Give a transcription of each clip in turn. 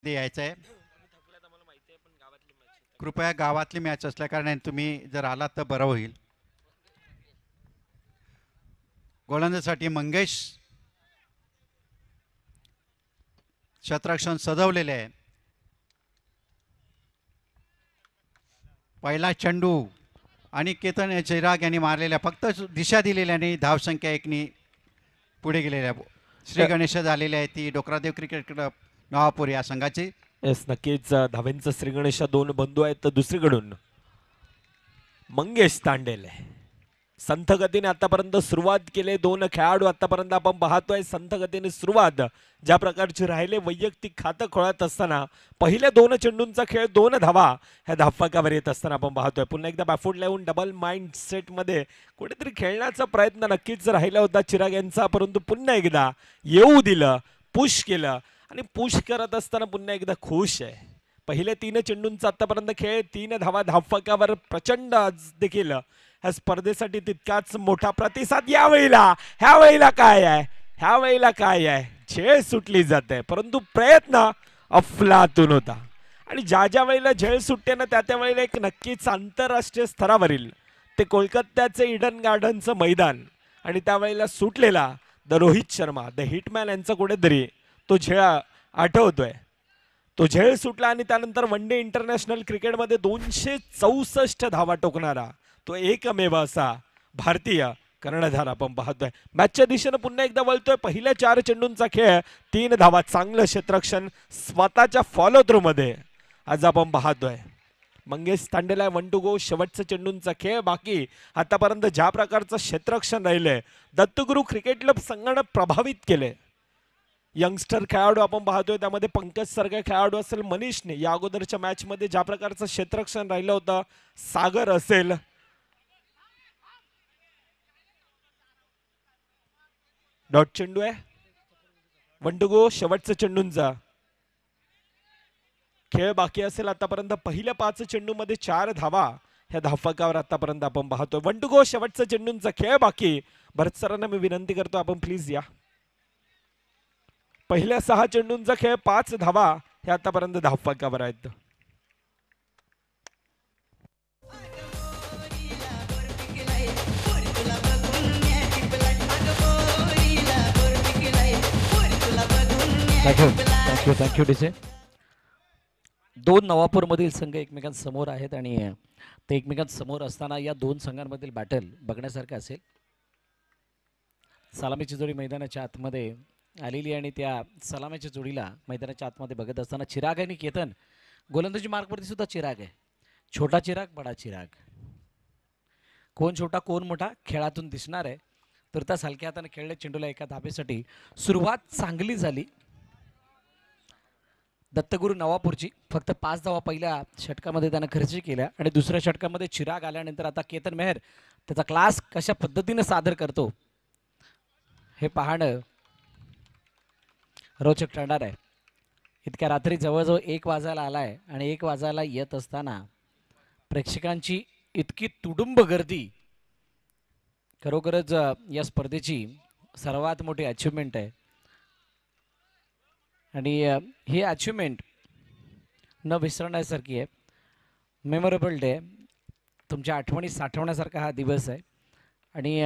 यायचं आहे. कृपया गावातली मॅच असल्या कारणाने तुम्ही जर आलात तर बरं होईल. गोलंदाजीसाठी मंगेश शतरक्षण सजवलेले आहे. पहिला चेंडू आणि केतन चिराग यांनी मारलेल्या फक्त दिशा दिलेल्याने धावसंख्या एकनी पुढे गेलेल्या श्री गणेश झालेली आहे ती डोकरादेव क्रिकेट क्लब नवापूर या संघाची. येस नक्कीच धावेंचा श्री गणेश दोन बंधू आहेत तर दुसरीकडून मंगेश तांडेल संथ गतीने आतापर्यंत सुरुवात केली. दोन खेळाडू आतापर्यंत आपण पाहतोय संथ गतीने सुरुवात ज्या प्रकारचे राहिले वैयक्तिक खातं खोळत असताना पहिल्या दोन चेंडूंचा खेळ 2 धावा ह्या धावफलकावर येत असताना आपण पाहतोय. पुन्हा एकदा बॅफूट लावून डबल माइंड सेट मध्ये कुठेतरी खेळण्याचा प्रयत्न नक्कीच राहिला होता चिराग यांचा, परंतु पुन्हा एकदा येऊ दिलं, पुश केलं आणि पुश करत असताना पुन्हा एकदा खुश आहे. पहिले 3 चेंडूंचा आतापर्यंत खेळ 3 धावा धावफलकावर प्रचंड देखील ह्या स्पर्धेसाठी तितकाच मोठा प्रतिसाद. ह्या वेळेला काय आहे झेल सुटली जाते परंतु प्रयत्न अफलातून होता आणि ज्या वेळेला झेल सुटते ना त्या वेळेला एक नक्कीच आंतरराष्ट्रीय स्तरावरील ते कोलकात्याचे इडन गार्डनचं मैदान आणि त्यावेळेला सुटलेला the Rohit Sharma the hitman यांचा कुठेतरी तो झेल आठवतोय. तो झेल सुटला आणि त्यानंतर वन डे इंटरनॅशनल क्रिकेटमध्ये 264 धावा टोकणारा तो एकमेव असा भारतीय कर्णधार आपण पाहतोय. मॅचच्या दिशेने पुन्हा एकदा वळतोय. पहिल्या 4 चेंडूंचा खेळ 3 धावा, चांगलं क्षेत्ररक्षण स्वतःच्या फॉलो थ्रू मध्ये आज आपण पाहतोय. मंगेश तांडेला 1 टू गो. शेवटचा चेंडूंचा खेळ बाकी. आतापर्यंत ज्या प्रकारचं क्षेत्ररक्षण राहिलंय दत्तगुरु क्रिकेट क्लब संघानं प्रभावित केले. यंगस्टर खेळाडू आपण पाहतोय त्यामध्ये पंकज सारखे खेळाडू असेल, मनीषने या अगोदरच्या मॅच मध्ये ज्या प्रकारचं क्षेत्ररक्षण राहिलं होतं, सागर असेल, डॉट चेंडू आहे 1 टू गो. शेवटचा चेंडूंचा खेळ बाकी असेल. आतापर्यंत पहिल्या 5 चेंडू मध्ये 4 धावा ह्या धावफलकावर आतापर्यंत आपण पाहतोय. 1 टू गो. शेवटचा चेंडूंचा खेळ बाकी. भरत सरांना मी विनंती करतो आपण प्लीज या. पहिल्या 6 चेंडूंचा खेळ 5 धावा हे आतापर्यंत धावफलकावर आहेत. Thank you DJ. 2 नवापूरमधील संघ एकमेकांसमोर आहेत आणि ते एकमेकांसमोर असताना या 2 संघांमधील बॅटल बघण्यासारखं असेल. सलामीची जोडी मैदानाच्या आतमध्ये आलेली आणि त्या सलामीच्या जोडीला मैदानाच्या आतमध्ये बघत असताना चिराग आणि केतन. गोलंदाजी मार्कवरती सुद्धा चिराग आहे. छोटा चिराग, बडा चिराग. कोण छोटा कोण मोठा खेळातून दिसणार आहे. तुर्तास हलक्या हाताने खेळल्या चेंडूला एका धाबेसाठी सुरुवात चांगली झाली दत्तगुरु नवापूरची. फक्त 5 धावा पहिल्या षटकामध्ये त्यानं खर्च केल्या आणि दुसऱ्या षटकामध्ये चिराग आल्यानंतर आता केतन मेहर त्याचा क्लास कशा पद्धतीने सादर करतो हे पाहणं रोचक ठरणार आहे. इतक्या रात्री जवळजवळ 1 वाजायला आलाय आणि 1 वाजायला येत असताना प्रेक्षकांची इतकी तुडुंब गर्दी खरोखरच या स्पर्धेची सर्वात मोठी अचिव्हमेंट आहे आणि ही अचिव्हमेंट न विसरण्यासारखी आहे. Memorable day. तुमच्या आठवणी साठवण्यासारखा हा दिवस आहे आणि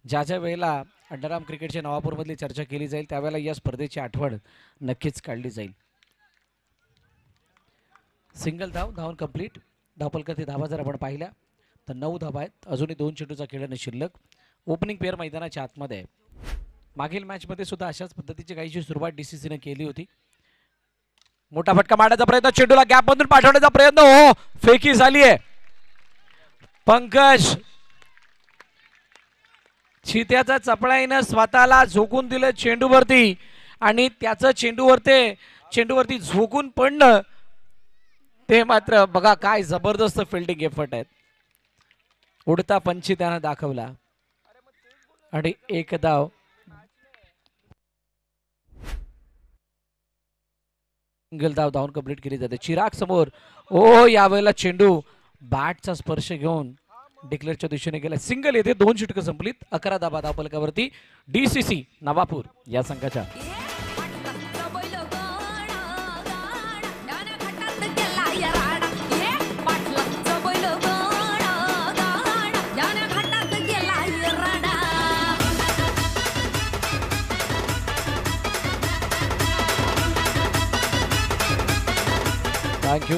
ज्या वेळेला अंडरआर्म क्रिकेटच्या नवापूरमधली चर्चा केली जाईल त्यावेळेला या स्पर्धेची आठवण नक्कीच काढली जाईल. सिंगल धावून कंप्लीट. धावफलकातील धावा जर आपण पाहिल्या तर 9 धावा आहेत. अजूनही 2 चेंडूचा खेळ शिल्लक. ओपनिंग पेअर मैदानाच्या आतमध्ये आहे. मागील मॅचमध्ये सुद्धा अशाच पद्धतीची काहीशी सुरुवात डीसीसीने केली होती. मोठा फटका मारण्याचा प्रयत्न, चेंडूला गॅप मधून पाठवण्याचा प्रयत्न, हो फेकी झाली आहे. पंकज चित्याचा चपळाईनं स्वतःला झोकून दिलं चेंडूवरती आणि त्याचं चेंडूवरती झोकून पडणं ते मात्र बघा काय जबरदस्त फिल्डिंग एफर्ट आहेत. उडता पंची त्यानं दाखवला आणि 1 धाव. सिंगल धावून कंप्लीट केली जाते. चिराग समोर. ओ यावेळेला चेंडू बॅटचा स्पर्श घेऊन डिक्लेअरच्या दिशेने गेला. सिंगल येथे 2 षटकं संपलीत. 11 धावा धावफलकावरती डीसीसी नवापूर या संघाच्या. थँक्यू.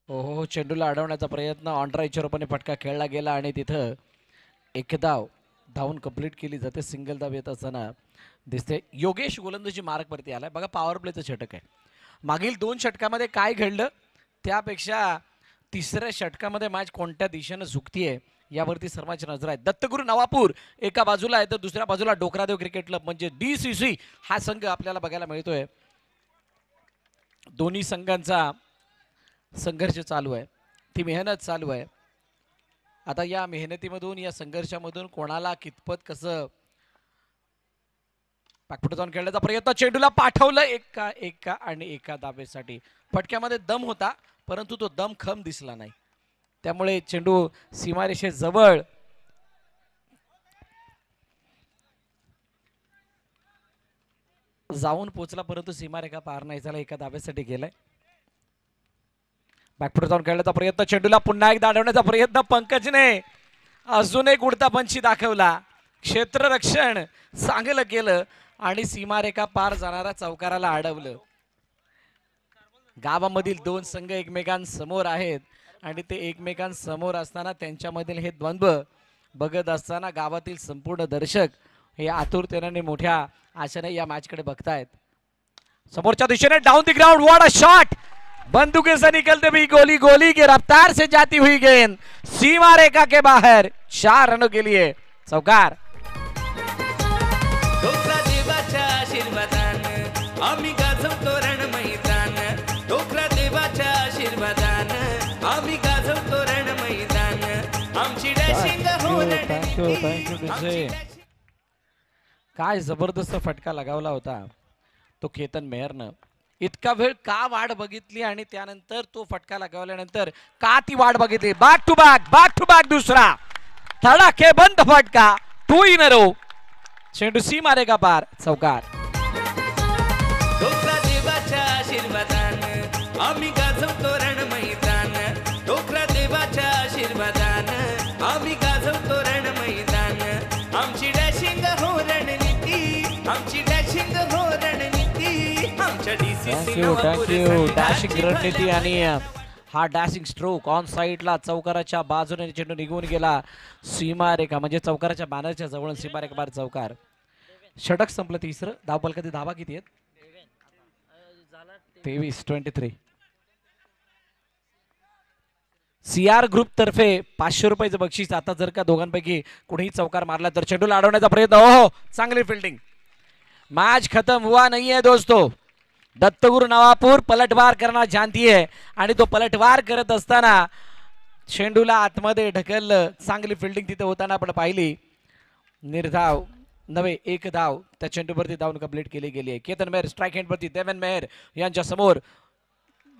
हो, चेंडूला अडवण्याचा प्रयत्न ऑनराईच्या रूपाने फटका खेळला गेला आणि तिथं एक धाव धावून कंप्लीट केली जाते. सिंगल धाव येत असताना दिसते. योगेश गोलंदाजी मार्कवरती आलाय बघा. पॉवर प्लेचं षटक आहे. मागील 2 षटकामध्ये काय घडलं त्यापेक्षा तिसऱ्या षटकामध्ये मॅच कोणत्या दिशेनं झुकतीये यावरती सर्वांची नजर आहे. दत्तगुरू नवापूर एका बाजूला आहे तर दुसऱ्या बाजूला डोकरादेव क्रिकेट क्लब म्हणजे DCC हा संघ आपल्याला बघायला मिळतोय. दोन्ही संघांचा संघर्ष चालू आहे. ती मेहनत चालू आहे. आता या मेहनतीमधून या संघर्षामधून कोणाला कितपत कसं पाकपुट जाऊन खेळण्याचा प्रयत्न. चेंडूला पाठवलं एका आणि एका धावेसाठी. फटक्यामध्ये दम होता परंतु तो दम खम दिसला नाही. त्यामुळे चेंडू सीमारेषेजवळ जाऊन पोहोचला परंतु सीमारेखा पार नाही झाला. एका धावेसाठी गेलाय. बॅकफुट जाऊन खेळण्याचा प्रयत्न. चेंडूला पुन्हा एकदा अडवण्याचा प्रयत्न. पंकजने अजून एक उडता पंची दाखवला. क्षेत्ररक्षण चांगलं केलं आणि सीमारेखा पार जाणारा चौकाराला अडवलं. गावामधील 2 संघ एकमेकांसमोर आहेत आणि ते एकमेकांसमोर असताना त्यांच्यामधील हे द्वंद्व बघत असताना गावातील संपूर्ण दर्शक हे आतुरतेने आणि मोठ्या आशेने या मॅचकडे बघतायत. समोरच्या दिशेने down the ground. What a shot. बंदूकें से निकलते हुई गोली, गोली के रफ्तार से जाती हुई गेंद सीमा रेखा के बाहर. 4 रनों के लिए चौकार. डोकरा देवाच्या आशीर्वादान आम्ही गाजवतो रण मैदान. डोकरा देवाच्या आशीर्वादान आम्ही गाजवतो रण मैदान. आमची डॅशिंग हो रणनीती. काय जबरदस्त फटका लगावला होता तो केतन मेहरनं. इतका वेळ का वाट बघितली आणि त्यानंतर तो फटका लगावल्यानंतर का ती वाट बघितली. बॅक टू बॅक दुसरा धडाकेबंद फटका. 2 in a row. चेंडू सीमारेखा पार. चौकार. डोकरा देवाच्या आशीर्वादान आम्ही गाजवतो रण मैदान. डोकरा देवाच्या आशीर्वादान आम्ही गाजवतो रण मैदान. आमची डॅशिंग हो रणनीती. आमची डॅशिंग हो रणनीती. आमच्या थँक्यू डॅशिंग रणनीती आणि हा डॅशिंग स्ट्रोक ऑन साईडला चौकाराच्या बाजूने चेंडू निघून गेला. सीमारेखा म्हणजे चौकाराच्या बॅनरच्या जवळ सीमारेखा बार. चौकार. षटक संपलं तिसरं. धावपल कधी धावा किती आहेत. 23-23. CR ग्रुप तर्फे 500 रुपयाचं बक्षीस. आता जर का दोघांपैकी कुणीही चौकार मारला तर चेंडूला अडवण्याचा प्रयत्न. हो चांगली फिल्डिंग. मैच खत्म हुआ नहीं है दोस्तों. दत्तगुरु नवापूर पलटवार करना जानती है आणि तो पलटवार करत असताना चेंडूला आतमध्ये ढकललं. चांगली फिल्डिंग तिथे होताना आपण पाहिली. निर्धाव नवे 1 धाव त्या चेंडूवरती धावून कंप्लीट केली गेली आहे. केतन मेहर स्ट्राईक हँडवरती. देवन मेहर यांच्या समोर.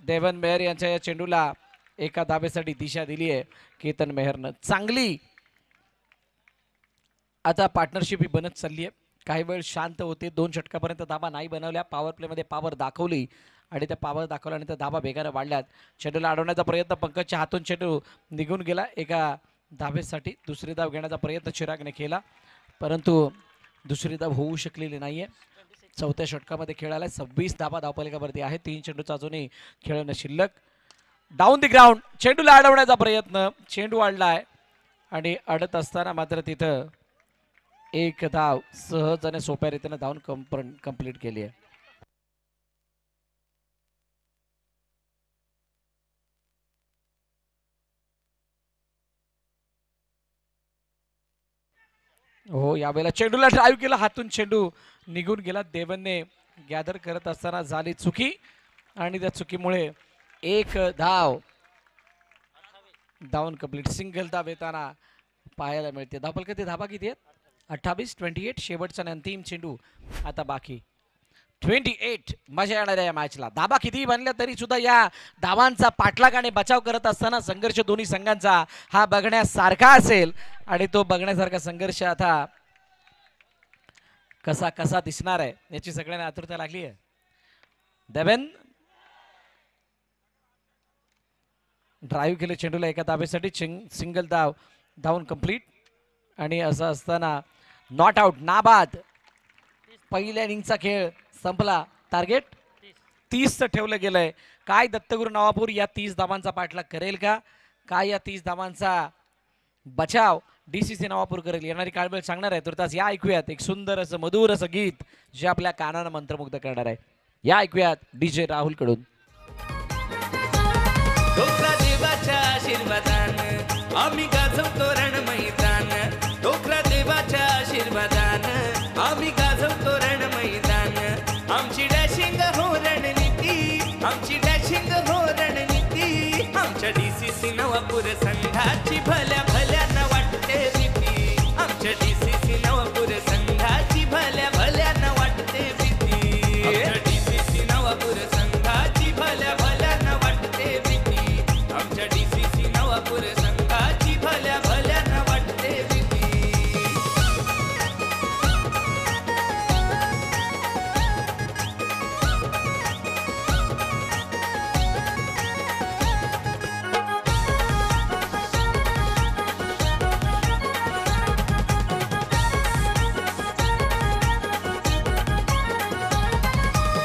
देवन मेहर यांच्या या चेंडूला एका धावेसाठी दिशा दिली आहे केतन मेहरनं. चांगली आता पार्टनरशिप ही बनत चालली आहे. काही वेळ शांत होते. 2 षटकापर्यंत धाबा नाही बनवल्या. पॉवर प्लेमध्ये पॉवर दाखवली आणि त्या पॉवर दाखवल्यानंतर धाबा वेगाने वाढल्यात. चेंडूला अडवण्याचा प्रयत्न. पंकजच्या हातून चेंडू निघून गेला. एका धावेसाठी दुसरी धाव घेण्याचा प्रयत्न चिरागने केला परंतु दुसरी धाव होऊ शकलेली नाहीये. 4थ्या षटकामध्ये खेळायला 26 धाबा धावपलिकावरती आहे. 3 चेंडूचा अजूनही खेळणं शिल्लक. Down the ground. चेंडूला अडवण्याचा प्रयत्न. चेंडू अडलाय आणि अडत असताना मात्र तिथं 1 धाव सहज आणि सोप्या रीतीने धावून कंप्लीट केली आहे. हो यावेळेला चेंडूला ड्राईव्ह केला. हातून चेंडू निघून गेला. देवनने गॅदर करत असताना झाली चुकी आणि त्या चुकीमुळे 1 धाव धावून कंप्लीट. सिंगल धाव येताना पाहायला मिळते. धावपल किती धाबा किती आहेत. 28-28. शेवटचा अंतिम चेंडू आता बाकी. 28 मजा येणार आहे या मॅचला. धाबा कितीही बनल्या तरी सुद्धा या धावांचा पाठलाग आणि बचाव करत असताना संघर्ष दोन्ही संघांचा हा बघण्यासारखा असेल आणि तो बघण्यासारखा संघर्ष आता कसा कसा दिसणार आहे याची सगळ्यांना आतुरता लागली आहे. देवेन ड्राईव्ह केले चेंडूला एका धावेसाठी, सिंगल धाव, धावून कंप्लीट. आणि असं असताना नॉट आउट, नाबाद. पहिल्या इनिंगचा खेळ संपला. टार्गेट 30 ठेवलं गेलंय. काय दत्तगुरू नवापूर या 30 धावांचा पाठलाग करेल का? काय या 30 धावांचा बचाव DCC नवापूर करेल? येणारी काळवेळ सांगणार आहे. तुर्तास या ऐकूयात एक सुंदर असं मधुर असं गीत जे आपल्या कानानं मंत्रमुग्ध करणार आहे. या ऐकूयात DJ राहुल कडून. डोकरा देवाच्या आशीर्वादान आम्ही गाजवतो रण मैदान. डोकरा देवाच्या आशीर्वादान आम्ही गाजवतो रण मैदान. आमची डॅशिंग हो रणनीती, आमची डॅशिंग हो रणनीती. आमच्या DCC नवापूर संघाची भल्या भल्यानं वाटते भीती. आमच्या DCC नवापूर संघाची भल्या भल्यानं वाटते भीती. आमच्या DCC नवापूर संघाची भल्या भल्यानं वाटते भीती. आमच्या DCC नवापूर संघाची भल्या भल्यानं वाटते भीती.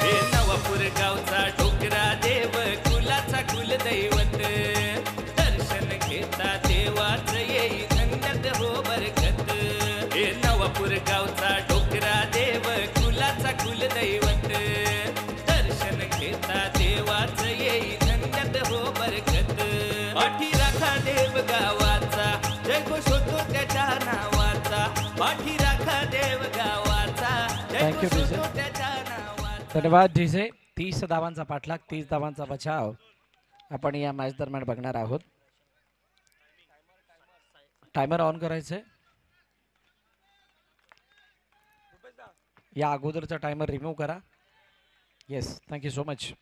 हे नवापूर गावचा डोकरा देव कुलाचा कुलदैवत. दर्शन घेता देवाच येई धन्यत हो बरकत. हे नवापूर गावचा डोकरा देव कुलाचा कुलदैवत. दर्शन घेता देवाच येई धन्यत हो बरकत. पाठी राखा देव गावाचा, जय घोष होतो त्याच्या नावाचा. पाठी राखा देव गावाचा, जय Thank you, घोष DJ. होतो त्याच्या नावाचा. धन्यवाद DJ. 30 धावांचा पाठलाग, 30 धावांचा बचाव आपण या मॅच दरम्यान बघणार आहोत. टायमर ऑन करायचंय. या अगोदरचा टायमर रिमूव्ह करा. Yes, thank you so much.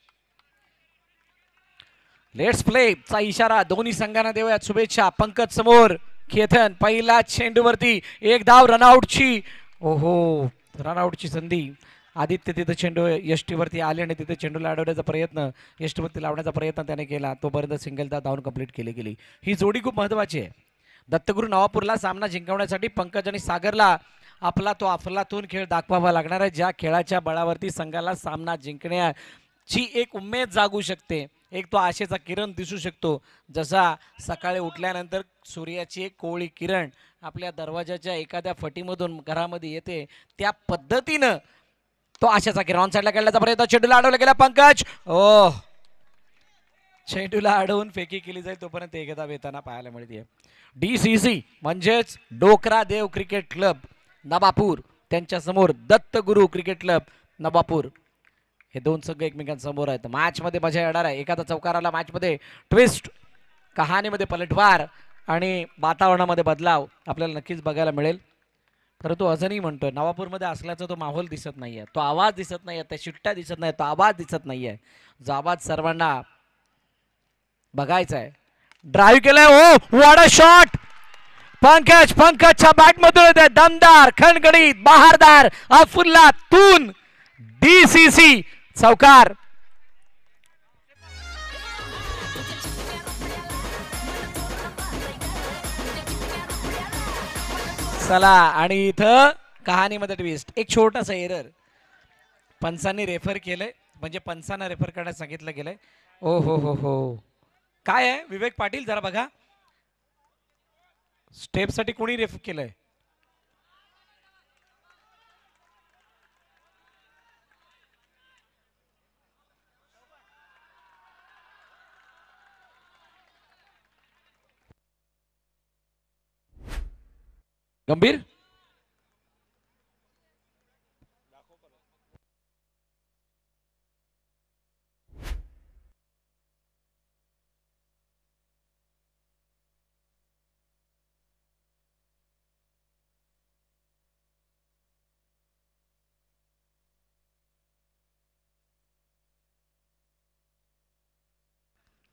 Let's play चा इशारा दोन्ही संघांना देऊयात शुभेच्छा. पंकज समोर, केतन पहिला चेंडूवरती एक धाव रनआउटची. ओहो, रनआउटची संधी. आदित्य तिथे चेंडू यष्टीवरती आले आणि तिथे चेंडूला अडवण्याचा प्रयत्न, यष्टीवरती लावण्याचा प्रयत्न त्याने केला. तोपर्यंत सिंगल धावून कंप्लीट केली गेली. ही जोडी खूप महत्वाची आहे. दत्तगुरू नवापूरला सामना जिंकवण्यासाठी पंकज आणि सागरला आपला तो अफलातून खेळ दाखवावा लागणार आहे. ज्या खेळाच्या बळावरती संघाला सामना जिंकण्याची एक उमेद जागू शकते, एक तो आशेचा किरण दिसू शकतो. जसा सकाळी उठल्यानंतर सूर्याची एक कोवळी किरण आपल्या दरवाजाच्या एखाद्या फटीमधून घरामध्ये येते, त्या पद्धतीनं तो आशेचा किरण ऑन साईडला खेळण्याचा प्रयत्न. चेंडूला अडवला गेला पंकज. ओ, चेंडूला अडवून फेकी केली जाईल तोपर्यंत एकदा येताना पाहायला मिळते. DCC म्हणजेच डोकरा देव क्रिकेट क्लब नवापूर, त्यांच्या समोर दत्तगुरू क्रिकेट क्लब नवापूर, हे दोन संघ एकमेकांसमोर आहेत. मॅच मध्ये मजा येणार आहे. एखादा चौकाराला मॅच मध्ये ट्विस्ट, कहाणीमध्ये पलटवार आणि वातावरणामध्ये बदलाव आपल्याला नक्कीच बघायला मिळेल. परंतु अजूनही म्हणतोय नवापूरमध्ये असल्याचा तो माहोल दिसत नाहीये, तो आवाज दिसत नाहीये, त्या शिट्ट्या दिसत नाही, तो आवाज दिसत नाहीये, जो आवाज सर्वांना बघायचा आहे. ड्राईव्ह केलाय. ओ, व्हाट अ शॉट. पंकजच्या बॅट मधून येते दमदार, खणखणीत, बहारदार, अफुल्लातून DCC चौकार. चला, आणि इथं कहाणीमध्ये ट्विस्ट, एक छोटासा एरर पंचांनी रेफर केलंय, म्हणजे पंचांना रेफर करण्यास सांगितलं गेलंय. ओ हो, काय आहे विवेक पाटील, जरा बघा स्टेपसाठी कोणी रेफर केलंय. गंभीर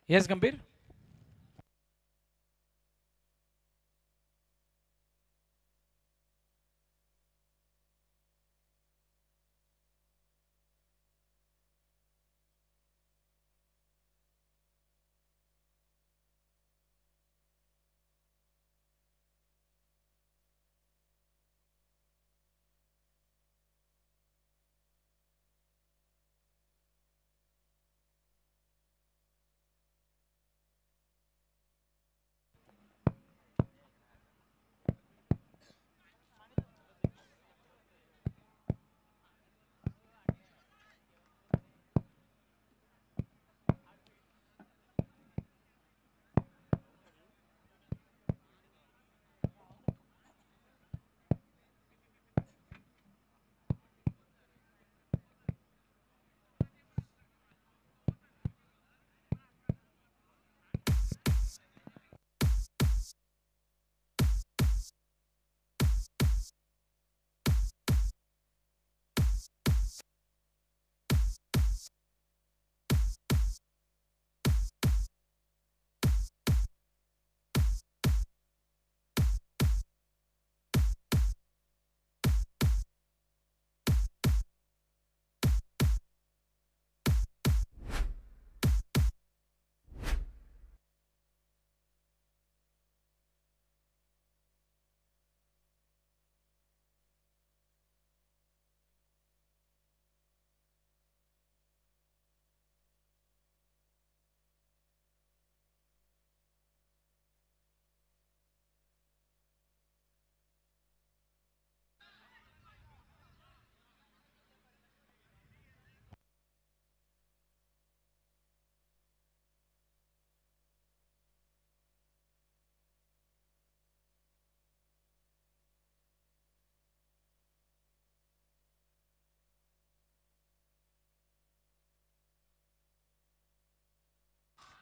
येस गंभीर.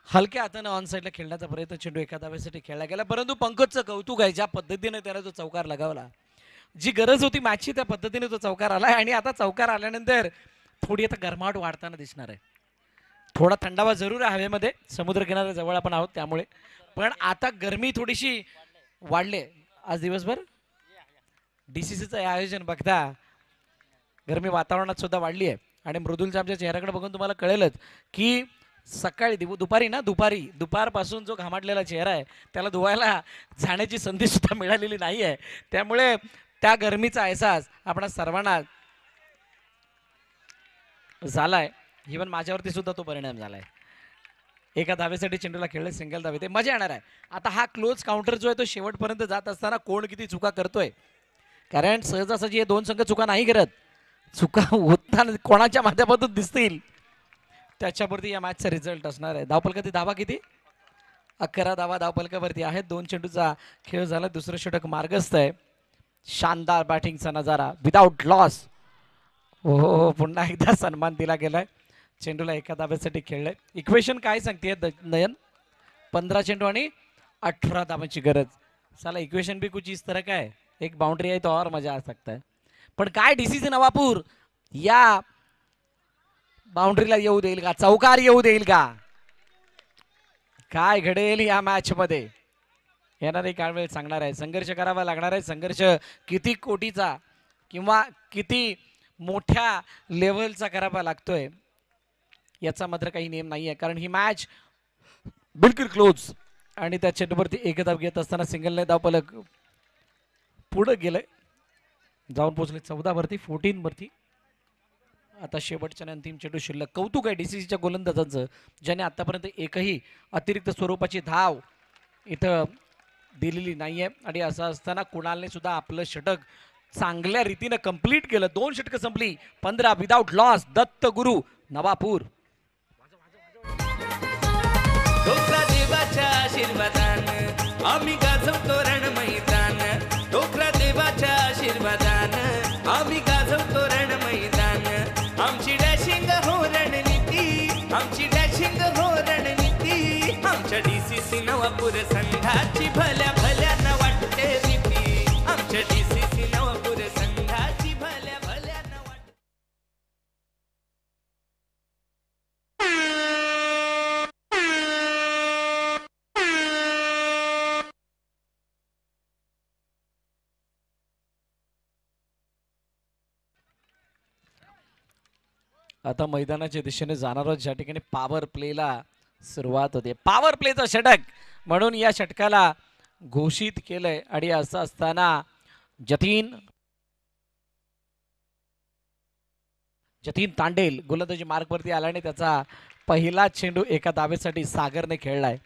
हलक्या हाताने ऑन साईडला खेळण्याचा प्रयत्न चेंडू एका धावेसाठी खेळला गेला, परंतु पंकजचं कौतुक आहे ज्या पद्धतीने त्याने तो चौकार लगावला. जी गरज होती मॅचची त्या पद्धतीने तो चौकार आलाय आणि आता चौकार आल्यानंतर थोडी आता गरमाट वाढताना दिसणार आहे. थोडा थंडावा जरूर आहे हवेमध्ये, समुद्रकिनाऱ्या जवळ आपण आहोत त्यामुळे, पण आता गरमी थोडीशी वाढले. आज दिवसभर DCCचं आयोजन बघता गरमी वातावरणात सुद्धा वाढली आहे आणि मृदुलच्या आमच्या चेहऱ्याकडे बघून तुम्हाला कळेलच की सकाळी दुपारपासून जो घामाटलेला चेहरा आहे त्याला धुवायला जाण्याची संधी सुद्धा मिळालेली नाही आहे. त्यामुळे त्या गरमीचा अहसास आपणा सर्वांना झालाय. इव्हन माझ्यावरती सुद्धा तो परिणाम झालाय. एका धावेसाठी चेंडूला खेळले, सिंगल धावे, ते मजा येणार आहे. आता हा क्लोज काउंटर जो आहे तो शेवटपर्यंत जात असताना कोण किती चुका करतोय, कारण सहजासहजी हे दोन संघ चुका नाही करत. चुका होताना कोणाच्या माध्यमातून दिसतील त्याच्यावरती या मॅचचा रिझल्ट असणार आहे. धावफलकाची धावा किती? 11 धावा धावफलकावरती आहेत. 2 चेंडूचा खेळ झाला, दुसरं षटक मार्गस्थ आहे. शानदार बॅटिंगचा नजारा विदाउट लॉस. हो, पुन्हा एकदा सन्मान दिला गेलाय. चेंडूला एका धाब्यासाठी खेळलंय. इक्वेशन काय सांगते नयन? 15 चेंडू आणि 18 धावांची गरज. साला इक्वेशन भी कुछ इस तरह का है. एक बाउंड्री आहे तो और मजा आ सकता है. पण काय DCC नवापूर या बाउंड्रीला येऊ देईल का? चौकार येऊ देईल का? काय घडेल या मॅच मध्ये येणारे काळ वेळ सांगणार आहे. संघर्ष करावा लागणार आहे. संघर्ष किती कोटीचा किंवा किती मोठ्या लेवलचा करावा लागतोय याचा मात्र काही नियम नाही आहे, कारण ही मॅच बिलकुल क्लोज. आणि त्या चेंडूवरती एक धाव घेत असताना सिंगलने धावफलक पुढे गेलंय, जाऊन पोहोचले 14 वरती, 14 वरती. आता शेवटच्या अंतिम चेंडू शिल्लक. कौतुक आहे DCCच्या गोलंदाजांचं, ज्याने आतापर्यंत एकही अतिरिक्त स्वरूपाची धाव इथं दिलेली नाहीये. आणि असं असताना कुणालने सुद्धा आपलं षटक चांगल्या रीतीने कंप्लीट केलं. 2 षटकं संपली, 15 विदाउट लॉस. दत्त गुरु नवापूर. डोकरा देवाच्या आशीर्वादानं आम्ही गाजवतो रण मैदान. डोकरा देवाच्या आशीर्वादानं आम्ही गाजवतो रण मैदान. आमची डॅशिंग हो रणनीती, आमची डॅशिंग हो रणनीती. आमच्या DCC नवापूर संघाची भल्या भल्यानं वाटते भीती. आमच्या DCC नवापूर संघाची भल्या भल्यानं वाटते. आता मैदानाच्या दिशेने जाणार आहोत, ज्या ठिकाणी पॉवर प्लेला सुरुवात होते. पॉवर प्लेचं षटक म्हणून या षटकाला घोषित केलंय. आणि असं असताना जतीन तांडेल गोलंदाजी मार्गवरती आल्याने त्याचा पहिला चेंडू एका धावेसाठी सागरने खेळलाय.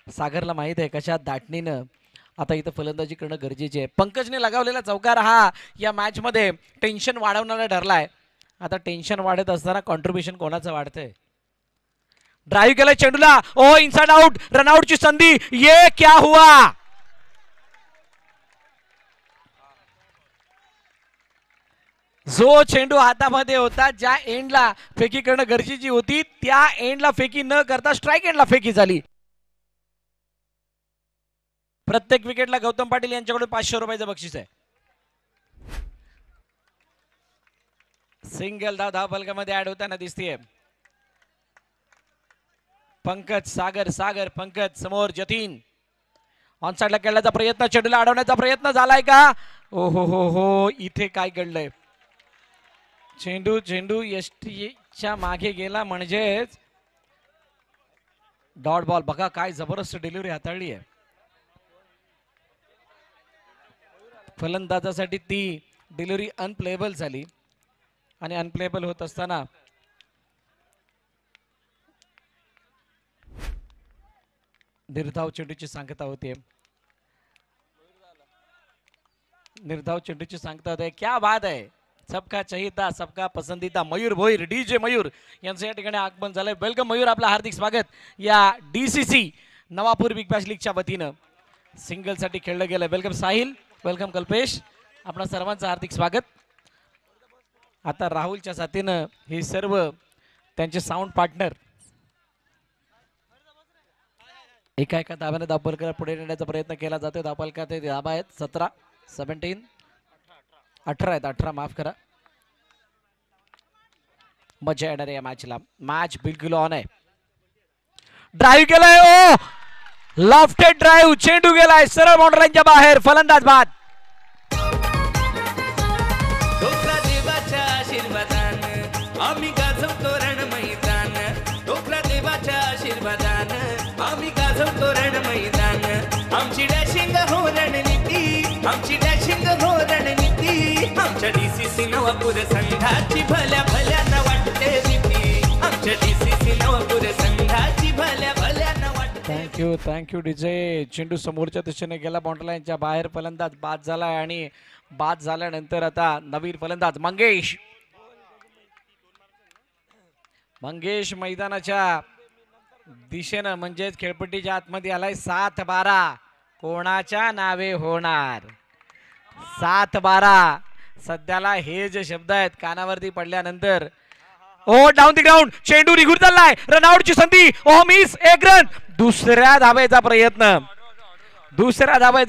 सागरला माहित आहे कशा दाटणीनं आता इथं फलंदाजी करणं गरजेचे आहे. पंकजने लगावलेला चौकार हा या मॅच मध्ये टेन्शन वाढवणारा ठरलाय. आता टेन्शन वाढत असताना कॉन्ट्रीब्युशन कोणाचं वाढतंय. ड्राईव्ह केलाय चेंडूला, ओ इनसाइड आउट, रनआउटची संधी, ये क्या हुआ. जो चेंडू हातामध्ये होता, ज्या एंडला फेकी करणं गरजेची होती, त्या एंडला फेकी न करता स्ट्राईक एंडला फेकी झाली. प्रत्येक विकेटला गौतम पाटील यांच्याकडून 500 रुपयाचं बक्षीस आहे. सिंगल धाव फलकामध्ये ऍड होताना दिसतीये. पंकज सागर पंकज समोर जतीन ऑन साइडला खेळण्याचा प्रयत्न, चेंडूला अडवण्याचा प्रयत्न झालाय का. ओ हो इथे काय घडलंय. चेंडू एसटीच्या मागे गेला म्हणजेच डॉट बॉल. बघा काय जबरदस्त डिलिव्हरी हाताळली आहे. फलंदाजासाठी ती डिलिव्हरी अनप्लेबल झाली आणि अनप्लेबल होत असताना निर्धाव चेंडूची सांगता होते. निर्धाव चेंडूची सांगता होते. क्या बात आहे. सबका चहिता सबका पसंदीदा मयूर भोईर, डीजे मयूर यांचं या ठिकाणी आगमन झालंय. वेलकम मयूर, आपलं हार्दिक स्वागत या डीसीसी नवापूर बिग बॅश लीगच्या वतीनं. सिंगल साठी खेळलं गेलं. वेलकम साहिल, वेलकम कल्पेश, आपणा सर्वांचं हार्दिक स्वागत. आता राहुलच्या साथीनं हे सर्व त्यांचे साऊंड पार्टनर एका धाब्याने धावपलकाला पुढे नेण्याचा प्रयत्न केला जातोय. धावपलका ते धाबा आहेत 17, 17, 18 आहेत. 18 माफ करा. मजा येणार आहे या मॅचला. मॅच बिलकुल ऑन आहे. ड्राईव्ह केलाय, ओ लॉफ्टेड ड्राईव्ह, चेंडू गेलाय सरळ बाउंड्रीच्या बाहेर. फलंदाज बाद. डोकरा देवाच्या आशीर्वादानं आम्ही गाजवतो रण मैदान. डोकरा देवाच्या आशीर्वादानं आम्ही गाजवतो रण मैदान. आमची डॅशिंग हो रणनीती, आमची डॅशिंग हो रणनीती. आमच्या डीसीसी नवापूर संघाची भल्या भल्यानं वाटते भीती. आमच्या डीसीसी नवापूर संघाची भल्या भल्यानं वाटते. Thank you DJ. चेंडू समोरच्या दिशेने गेला बाउंड्री लाईनच्या बाहेर. फलंदाज बाद झालाय आणि बाद झाल्यानंतर आता नवीन फलंदाज मंगेश मैदानाच्या दिशेनं म्हणजेच खेळपट्टीच्या आतमध्ये आलाय. 7-12 कोणाच्या नावे होणार. 7-12 सध्याला हे जे शब्द आहेत कानावरती पडल्यानंतर. ओ डाऊन द ग्राउंड, चेंडू निघून चाललाय. रनआउटची संधी, ओ मिस, एक रन. दुसऱ्या धावेचा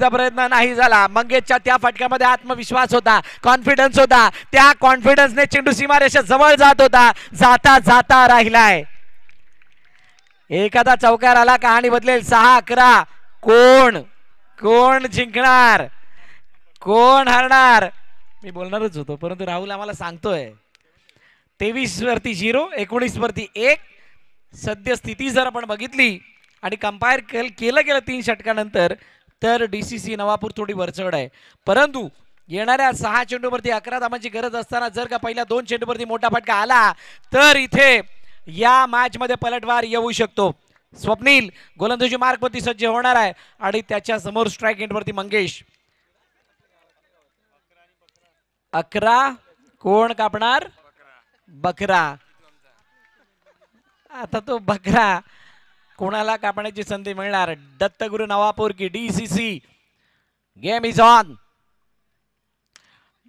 प्रयत्न नाही झाला. मंगेशच्या त्या फटक्यामध्ये आत्मविश्वास होता, कॉन्फिडन्स होता. त्या कॉन्फिडन्सने चेंडू सीमारेषा जवळ जात होता, जाता राहिलाय. एखादा चौकार आला कहाणी बदलेल. 6-11 कोण जिंकणार, कोण हरणार. मी बोलणारच होतो परंतु राहुल आम्हाला सांगतोय 23 वरती 0, 19 वरती 1. सद्यस्थिती जर आपण बघितली आणि कंपायर केलं गेलं 3 षटकानंतर तर डीसीसी नवापूर थोडी वरचढ आहे. परंतु येणाऱ्या 6 चेंडूवरती 11 धावांची गरज असताना जर का पहिल्या 2 चेंडूवरती मोठा फटका आला तर इथे या मॅच मध्ये पलटवार येऊ शकतो. स्वप्नील गोलंदाजी मार्गवरती सज्ज होणार आहे आणि त्याच्या समोर स्ट्राईक एंडवरती मंगेश. 11 कोण कापणार. बकरा. आता तो बकरा कोणाला कापण्याची संधी मिळणार. दत्तगुरु नवापूर की DCC. Game is on.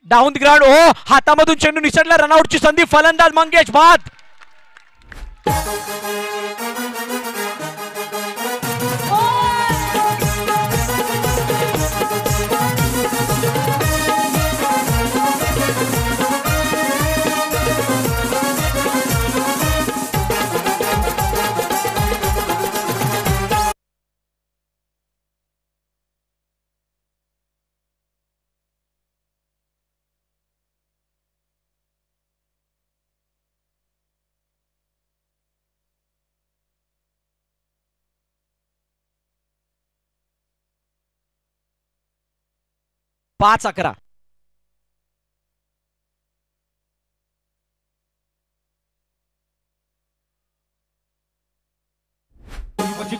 Down the ground, ओ हातामधून चेंडू निसटला. रनआउटची संधी. फलंदाज मंगेश बाद. 5-11.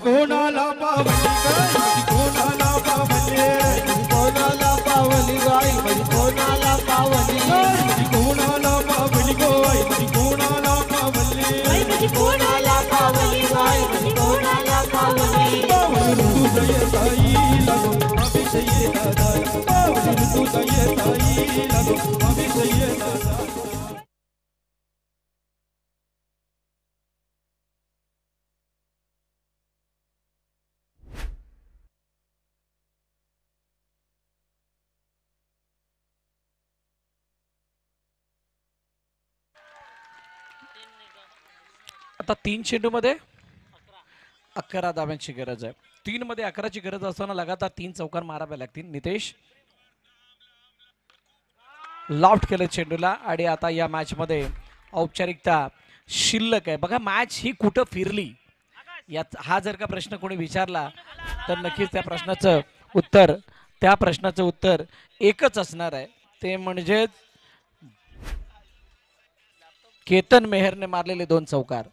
कोणाला पावली गाय कोणाला पावली कोणाला पावली गाय कोणाला पावली कोणाला पावली गाय कोणाला पावली कोणाला पावली गाय कोणाला पावली ऋतुदय ताई लागो अभिषय दादा ऋतुदय ताई लागो अभिषय दादा. आता 3 चेंडूमध्ये 11 धाव्यांची गरज आहे. 3 मध्ये 11ची गरज असताना लगातार 3 चौकार मारावे लागतील. नितेश लॉफ्ट केले चेंडूला आणि आता या मॅच मध्ये औपचारिकता शिल्लक आहे. बघा मॅच ही कुठं फिरली यात हा जर का प्रश्न कोणी विचारला तर नक्कीच त्या प्रश्नाचं उत्तर एकच असणार आहे, ते म्हणजे केतन मेहरने मारलेले 2 चौकार.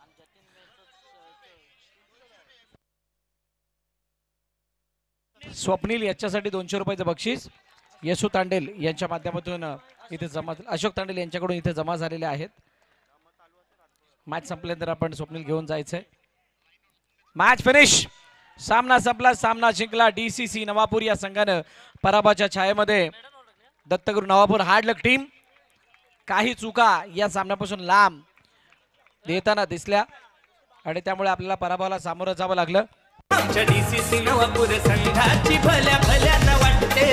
स्वप्नील याच्यासाठी 200 रुपयाचं बक्षीस येसू तांडेल यांच्या माध्यमातून इथे जमा, अशोक तांडेल यांच्याकडून इथे जमा झालेले आहेत. मॅच संपल्यानंतर आपण स्वप्नील घेऊन जायचंय. Match finish. सामना संपला. सामना जिंकला DCC नवापूर या संघानं. पराभवाच्या छायेमध्ये दत्तगुरू नवापूर हार्ड लक टीम काही चुका या सामन्यापासून लांब देताना दिसल्या आणि त्यामुळे आपल्याला पराभवाला सामोरं जावं लागलं. आमच्या DCC नवापूर संघाची भल्या भल्यानं वाटते